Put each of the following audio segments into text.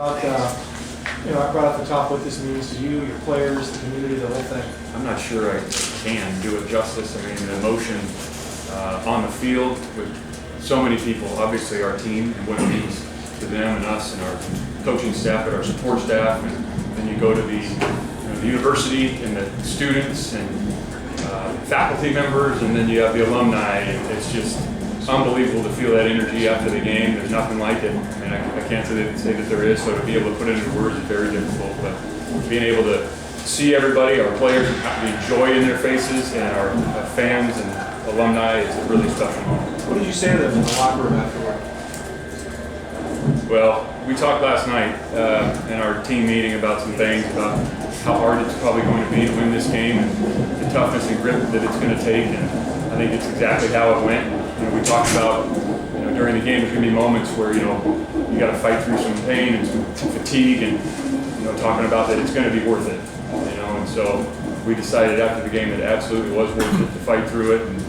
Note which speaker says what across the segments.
Speaker 1: I brought up the top what this means to you, your players, the community, the whole thing.
Speaker 2: I'm not sure I can do it justice. I mean, the emotion on the field with so many people, obviously our team and what it means to them and us and our coaching staff and our support staff, and then you go to the university and the students and faculty members, and then you have the alumni. It's just unbelievable to feel that energy after the game. There's nothing like it. I mean, I can't say that there is, so to be able to put it into words is very difficult, but being able to see everybody, our players, the joy in their faces, and our fans and alumni is a really special moment.
Speaker 1: What did you say to them in the locker room afterward?
Speaker 2: Well, we talked last night in our team meeting about some things, about how hard it's probably going to be to win this game and the toughness and grit that it's going to take, and I think it's exactly how it went. We talked about, during the game, there's going to be moments where, you got to fight through some pain and some fatigue, and, talking about that it's going to be worth it, and so we decided after the game that it absolutely was worth it to fight through it, and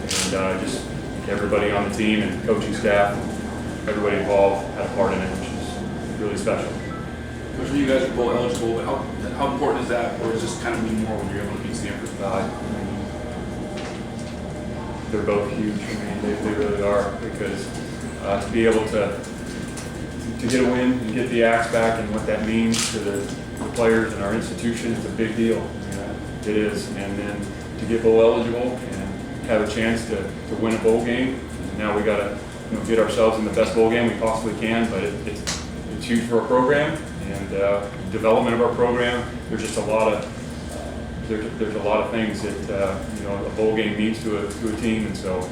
Speaker 2: just everybody on the team and coaching staff and everybody involved had a part in it, which is really special.
Speaker 3: Coach, you guys are bowl eligible, but how important is that, or does this kind of mean more when you're able to beat Stanford?
Speaker 2: They're both huge. I mean, they really are, because to be able to get a win and get the axe back and what that means to the players and our institution is a big deal. It is, and then to get bowl eligible and have a chance to win a bowl game. And now we got to get ourselves in the best bowl game we possibly can, but it's huge for our program and development of our program. There's just a lot of there's a lot of things that a bowl game means to a team, and so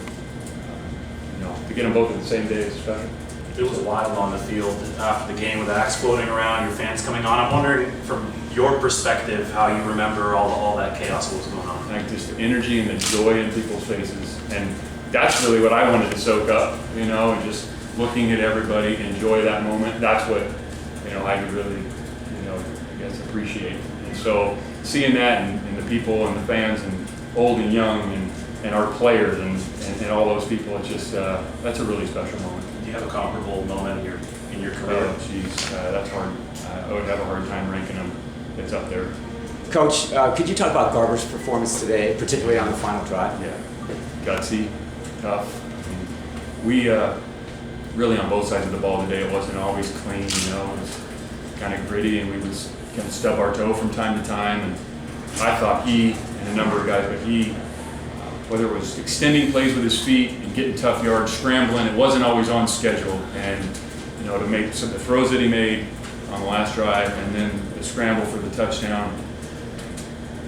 Speaker 2: to get them both at the same day is special.
Speaker 4: It was wild on the field after the game with the axe floating around, your fans coming on. I'm wondering, from your perspective, how you remember all that chaos that was going on.
Speaker 2: Like just the energy and the joy in people's faces, and that's really what I wanted to soak up, and just looking at everybody, enjoy that moment. That's what I could really I guess appreciate. And so seeing that and the people and the fans and old and young and our players and all those people, it's just that's a really special moment.
Speaker 4: Do you have a comparable moment in your career?
Speaker 2: Oh, geez, that's hard. I would have a hard time ranking them. It's up there.
Speaker 5: Coach, could you talk about Garber's performance today, particularly on the final drive?
Speaker 2: Yeah, gutsy, tough. I mean, we really on both sides of the ball today, it wasn't always clean. It was kind of gritty, and we would kind of stub our toe from time to time. And I thought he and a number of guys, but he, whether it was extending plays with his feet and getting tough yards, scrambling, it wasn't always on schedule. And to make some of the throws that he made on the last drive, and then the scramble for the touchdown,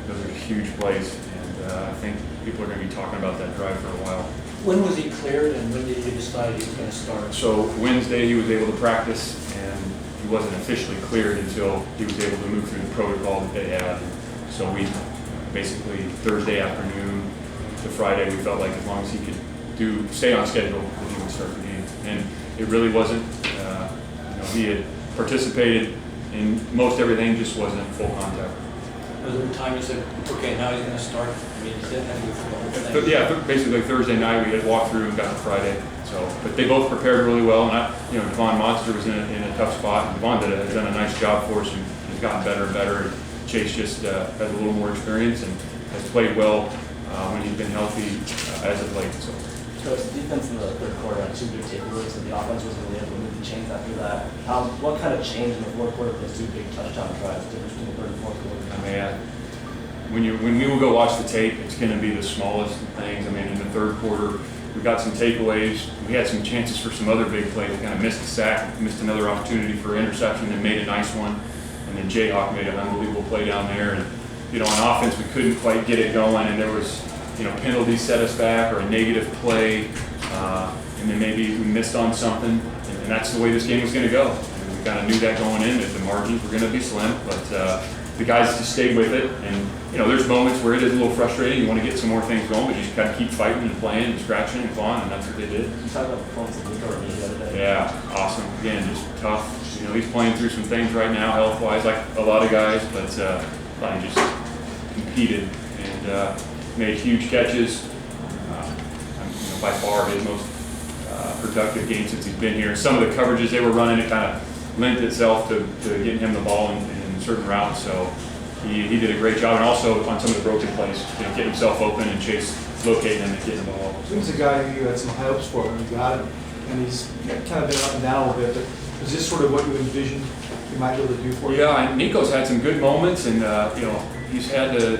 Speaker 2: those are huge plays. And I think people are going to be talking about that drive for a while.
Speaker 6: When was he cleared, and when did you decide he was going to start?
Speaker 2: So Wednesday he was able to practice, and he wasn't officially cleared until he was able to move through the protocol that they had. So we basically Thursday afternoon to Friday, we felt like as long as he could stay on schedule, that he would start the game. And it really wasn't, he had participated in most everything, just wasn't full contact.
Speaker 6: Was there a time you said, okay, now he's going to start? I mean, he didn't have to go through the whole thing.
Speaker 2: Yeah, basically Thursday night we had walked through and got to Friday. So, but they both prepared really well, and Devon Monster was in a tough spot. Devon has done a nice job for us, and he's gotten better and better. Chase just has a little more experience and has played well when he's been healthy as of late.
Speaker 7: So it's defense in the third quarter had two big takeaways, so the offense wasn't really able to move the chains after that. What kind of changed in the fourth quarter with those two big touchdown drives, difference between the third and fourth quarter?
Speaker 2: I mean, when we will go watch the tape, it's going to be the smallest things. I mean, in the third quarter, we got some takeaways. We had some chances for some other big plays. We kind of missed a sack, missed another opportunity for interception, and made a nice one. And then Jayhawk made an unbelievable play down there. And on offense, we couldn't quite get it going, and there was penalties set us back or a negative play, and then maybe we missed on something, and that's the way this game was going to go. And we kind of knew that going in, that the margins were going to be slim, but the guys just stayed with it. And there's moments where it is a little frustrating. You want to get some more things going, but you just kind of keep fighting and playing and scratching and clawing, and that's what they did.
Speaker 7: You talked about the performance of Nico the other day.
Speaker 2: Yeah, awesome. Again, just tough. He's playing through some things right now, health-wise, like a lot of guys, but he just competed and made huge catches. By far his most productive game since he's been here. Some of the coverages they were running, it kind of lent itself to getting him the ball in certain routes. So he did a great job, and also on some of the broken plays, getting himself open and locating him and getting the ball.
Speaker 1: He was a guy who you had some high hopes for when you got him, and he's kind of been up and down a little bit, but is this sort of what you envisioned he might be able to do for you?
Speaker 2: Yeah, and Nico's had some good moments, and he's had to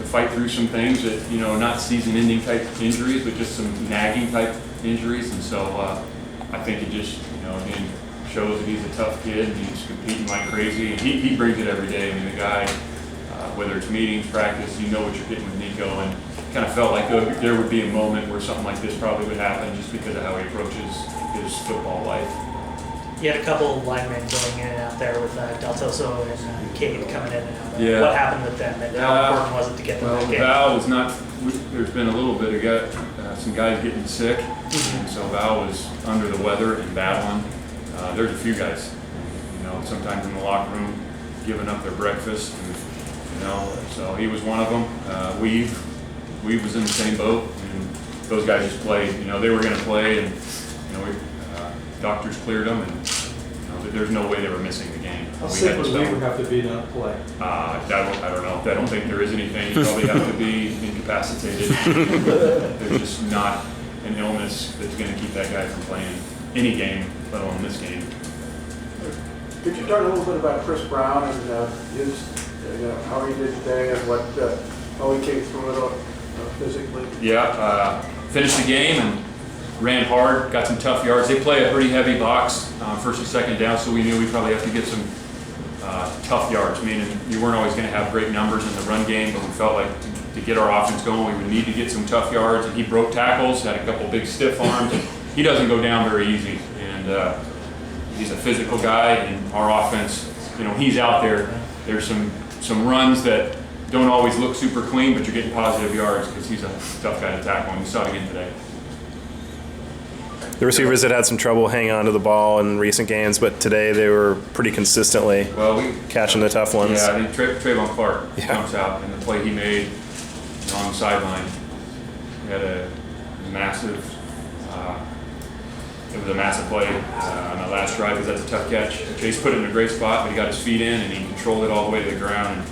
Speaker 2: fight through some things that, not season-ending type injuries, but just some nagging type injuries, and so I think it just, again, shows that he's a tough kid and he's competing like crazy, and he brings it every day. I mean, the guy, whether it's meetings, practice, you know what you're getting with Nico, and kind of felt like there would be a moment where something like this probably would happen just because of how he approaches his football life.
Speaker 8: You had a couple of linemen going in and out there with Deltoso and Cade coming in and out there.
Speaker 2: Yeah.
Speaker 8: What happened with them, and how important was it to get them back in?
Speaker 2: Val was not, there's been a little bit of some guys getting sick, and so Val was under the weather and battling. There's a few guys, sometimes in the locker room giving up their breakfast, and, so he was one of them. Weave was in the same boat, and those guys just played. They were going to play, and doctors cleared them, and there's no way they were missing the game.
Speaker 1: How sick would Weaver have to be to play?
Speaker 2: I don't know. I don't think there is anything. You probably have to be incapacitated. There's just not an illness that's going to keep that guy from playing any game, let alone this game.
Speaker 9: Could you talk a little bit about Chris Brown and his, how he did today and how he came through it physically?
Speaker 2: Yeah, finished the game and ran hard, got some tough yards. They play a pretty heavy box, first and second down, so we knew we'd probably have to get some tough yards, meaning you weren't always going to have great numbers in the run game, but we felt like to get our offense going, we would need to get some tough yards, and he broke tackles, had a couple big stiff arms, and he doesn't go down very easy, and he's a physical guy, and our offense, he's out there. There's some runs that don't always look super clean, but you're getting positive yards because he's a tough guy to tackle, and we saw it again today.
Speaker 10: The receivers had had some trouble hanging on to the ball in recent games, but today they were pretty consistently catching the tough ones.
Speaker 2: Yeah, I think Trayvon Clark comes out, and the play he made on the sideline, he had a massive play on that last drive because that's a tough catch. Chase put it in a great spot, but he got his feet in and he controlled it all the way to the ground.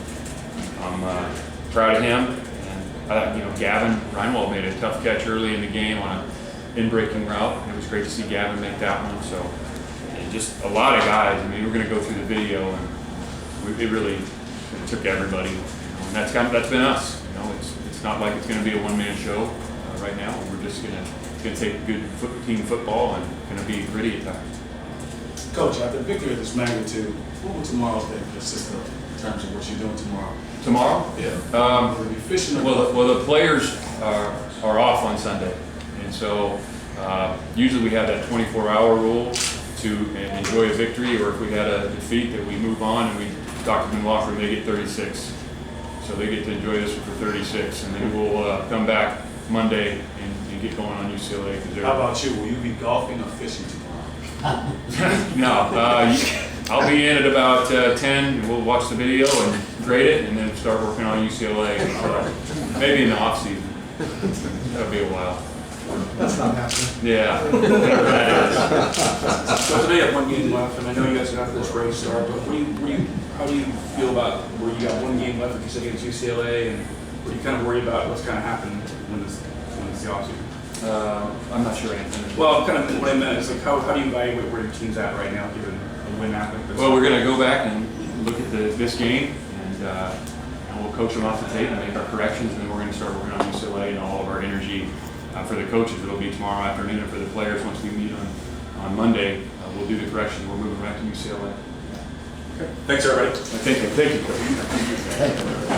Speaker 2: And I'm proud of him. And Gavin Reinwald made a tough catch early in the game on an in-breaking route, and it was great to see Gavin make that one. So, and just a lot of guys. I mean, we're going to go through the video, and it really took everybody. And that's been us. It's not like it's going to be a one-man show right now. We're just going to take good team football and going to be gritty at times.
Speaker 3: Coach, after victory of this magnitude, what will tomorrow's day consist of in terms of what you're doing tomorrow?
Speaker 2: Tomorrow?
Speaker 3: Yeah. Will it be fishing?
Speaker 2: Well, the players are off on Sunday, and so usually we have that 24-hour rule to enjoy a victory, or if we had a defeat, that we move on and we talk to them off, and they get 36. So they get to enjoy this for 36, and then we'll come back Monday and get going on UCLA.
Speaker 3: How about you? Will you be golfing or fishing tomorrow?
Speaker 2: No, I'll be in at about 10, and we'll watch the video and grade it, and then start working on UCLA. Maybe in the off season. That'll be a while.
Speaker 1: That's not happening.
Speaker 2: Yeah, whatever that is.
Speaker 3: So today you have one game left, and I know you guys got this great start, but how do you feel about where you got one game left, like you said, against UCLA, and were you kind of worried about what's going to happen when it's the off season?
Speaker 2: I'm not sure, Anthony.
Speaker 3: Well, kind of what I meant is like how do you evaluate where your team's at right now, given a win after this?
Speaker 2: Well, we're going to go back and look at this game, and we'll coach them off the tape and make our corrections, and then we're going to start working on UCLA, and all of our energy for the coaches. It'll be tomorrow afternoon, and for the players, once we meet on Monday, we'll do the corrections. We're moving back to UCLA.
Speaker 3: Okay. Thanks, everybody.
Speaker 2: Thank you. Thank you, Coach.